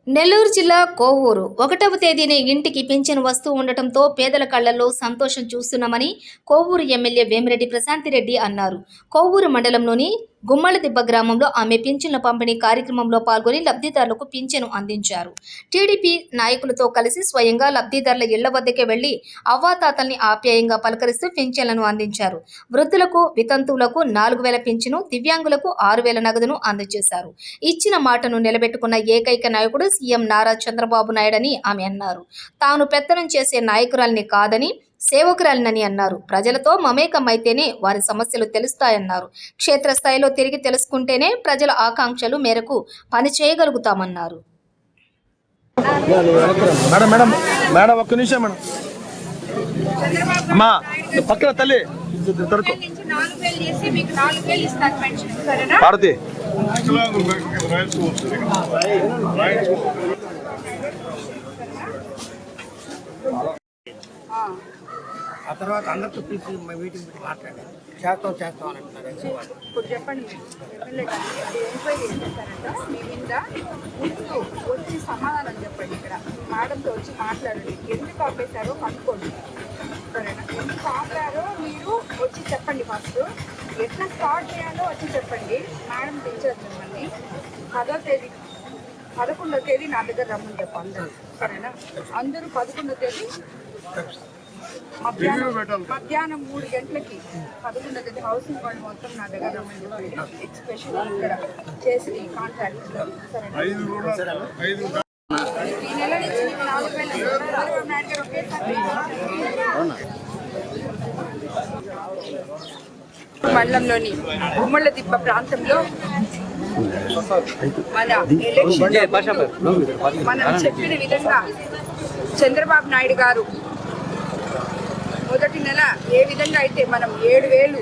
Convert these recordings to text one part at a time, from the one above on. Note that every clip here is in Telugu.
నెల్లూరు జిల్లా కోవూరు 1వ తేదీనే ఇంటికి పింఛను వస్తూ ఉండటంతో పేదల కళ్లలో సంతోషం చూస్తున్నామని కోవూరు ఎమ్మెల్యే వేమిరెడ్డి ప్రశాంతిరెడ్డి అన్నారు. కోవూరు మండలంలోని గుమ్మలదిబ్బ గ్రామంలో ఆమె పింఛన్ల పంపిణీ కార్యక్రమంలో పాల్గొని లబ్ధిదారులకు పింఛను అందించారు. టీడీపీ నాయకులతో కలిసి స్వయంగా లబ్ధిదారుల ఇళ్ల వద్దకే వెళ్లి అవ్వాతాతల్ని ఆప్యాయంగా పలకరిస్తూ పింఛన్లను అందించారు. వృద్ధులకు, వితంతువులకు 4,000 పింఛను, దివ్యాంగులకు 6,000 నగదును అందజేశారు. ఇచ్చిన మాటను నిలబెట్టుకున్న ఏకైక నాయకుడు సీఎం నారా చంద్రబాబు నాయుడని ఆమె అన్నారు. తాను పెత్తనం చేసే నాయకురాలిని కాదని, సేవకురాలినని అన్నారు. ప్రజలతో మమేకమైతేనే వారి సమస్యలు తెలుస్తాయన్నారు. క్షేత్రస్థాయిలో తిరిగి తెలుసుకుంటేనే ప్రజల ఆకాంక్షలు మేరకు పని చేయగలుగుతామన్నారు. పక్కన తల్లి భారతి ఆ తర్వాత అందరితో పిలిచి మీటింగ్ పెట్టి మాట్లాడారు. చేస్తాం అని అంటున్నారు. ఇప్పుడు చెప్పండి, ఎమ్మెల్యే ఎంక్వైరీ చేస్తారంట మీ మీద, వచ్చి సమాధానం చెప్పండి. ఇక్కడ మేడంతో వచ్చి మాట్లాడండి. ఎందుకు ఆపేశారో కనుక్కోండి. సరేనా? ఎందుకు ఆపారో మీరు వచ్చి చెప్పండి. ఫస్ట్ ఎట్లా స్టార్ట్ చేయాలో వచ్చి చెప్పండి. మేడం టీచర్ మిమ్మల్ని 10వ తేదీ 11వ తేదీ నా దగ్గర రమ్మని చెప్పు అందరూ. సరేనా? అందరూ 11వ తేదీ మధ్యాహ్నం 3 గంటలకి 11వ తేదీ హౌసింగ్ బోర్డు మొత్తం నా దగ్గర రమ్మని ఎక్స్పెషల్ ఇక్కడ చేసి కాంట్రాక్ట్. సరేనా? ఈ నెల నుంచి 4,000 ఒకేసారి మండలంలోని గుమ్మలదిబ్బ ప్రాంతంలో మన ఎలక్షన్ మనం చెప్పిన విధంగా చంద్రబాబు నాయుడు గారు మొదటి నెల ఏ విధంగా అయితే మనం 7,000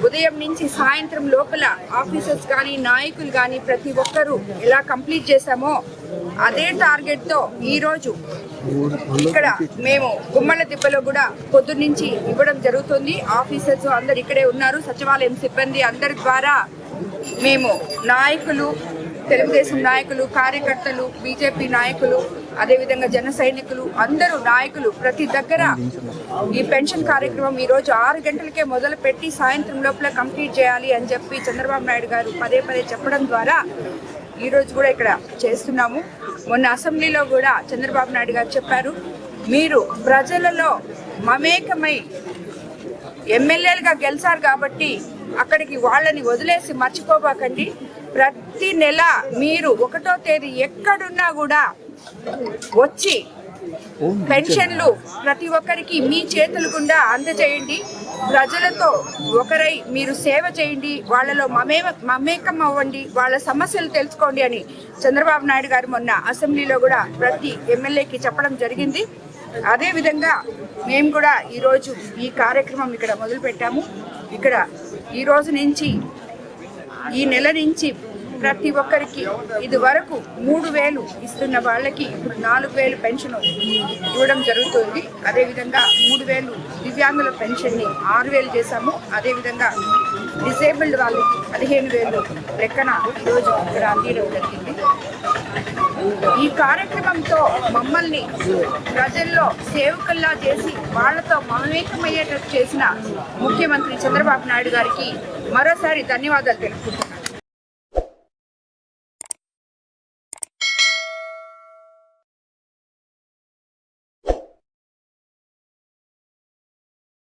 ఉదయం నుంచి సాయంత్రం లోపల ఆఫీసర్స్ కానీ నాయకులు కానీ ప్రతి ఒక్కరూ ఎలా కంప్లీట్ చేశామో అదే టార్గెట్తో ఈరోజు ఇక్కడ మేము గుమ్మలదిబ్బలో కూడా పొద్దున్నుంచి ఇవ్వడం జరుగుతుంది. ఆఫీసర్స్ అందరు ఇక్కడే ఉన్నారు. సచివాలయం సిబ్బంది అందరి ద్వారా మేము నాయకులు, తెలుగుదేశం నాయకులు, కార్యకర్తలు, బీజేపీ నాయకులు, అదేవిధంగా జన సైనికులు, అందరూ నాయకులు ప్రతి దగ్గర ఈ పెన్షన్ కార్యక్రమం ఈరోజు 6 గంటలకే మొదలు పెట్టి సాయంత్రం లోపల కంప్లీట్ చేయాలి అని చెప్పి చంద్రబాబు నాయుడు గారు పదే చెప్పడం ద్వారా ఈరోజు కూడా ఇక్కడ చేస్తున్నాము. మొన్న అసెంబ్లీలో కూడా చంద్రబాబు నాయుడు గారు చెప్పారు, మీరు ప్రజలలో మమేకమై ఎమ్మెల్యేలుగా గెలిచారు కాబట్టి అక్కడికి వాళ్ళని వదిలేసి మర్చిపోబాకండి. ప్రతి నెల మీరు 1వ తేదీ ఎక్కడున్నా కూడా వచ్చి పెన్షన్లు ప్రతి ఒక్కరికి మీ చేతుల గుండా అందజేయండి. ప్రజలతో ఒకరై మీరు సేవ చేయండి, వాళ్ళలో మమేకం అవ్వండి, వాళ్ళ సమస్యలు తెలుసుకోండి అని చంద్రబాబు నాయుడు గారు మొన్న అసెంబ్లీలో కూడా ప్రతి ఎమ్మెల్యేకి చెప్పడం జరిగింది. అదేవిధంగా మేము కూడా ఈరోజు ఈ కార్యక్రమం ఇక్కడ మొదలుపెట్టాము. ఇక్కడ ఈ రోజు నుంచి ఈ నెల నుంచి ప్రతి ఒక్కరికి ఇది వరకు 3,000 ఇస్తున్న వాళ్ళకి ఇప్పుడు 4,000 పెన్షన్ ఇవ్వడం జరుగుతుంది. అదేవిధంగా 3,000 దివ్యాంగుల పెన్షన్ని 6,000 చేశాము. అదేవిధంగా డిసేబుల్డ్ వాళ్ళకి 15,000 లెక్కన ఈరోజు ఇక్కడ అందించడం జరిగింది. ఈ కార్యక్రమంతో మమ్మల్ని ప్రజల్లో సేవకుల్లా చేసి వాళ్లతో మమేకమయ్యేటట్టు చేసిన ముఖ్యమంత్రి చంద్రబాబు నాయుడు గారికి మరోసారి ధన్యవాదాలు తెలుపుకుంటున్నాను.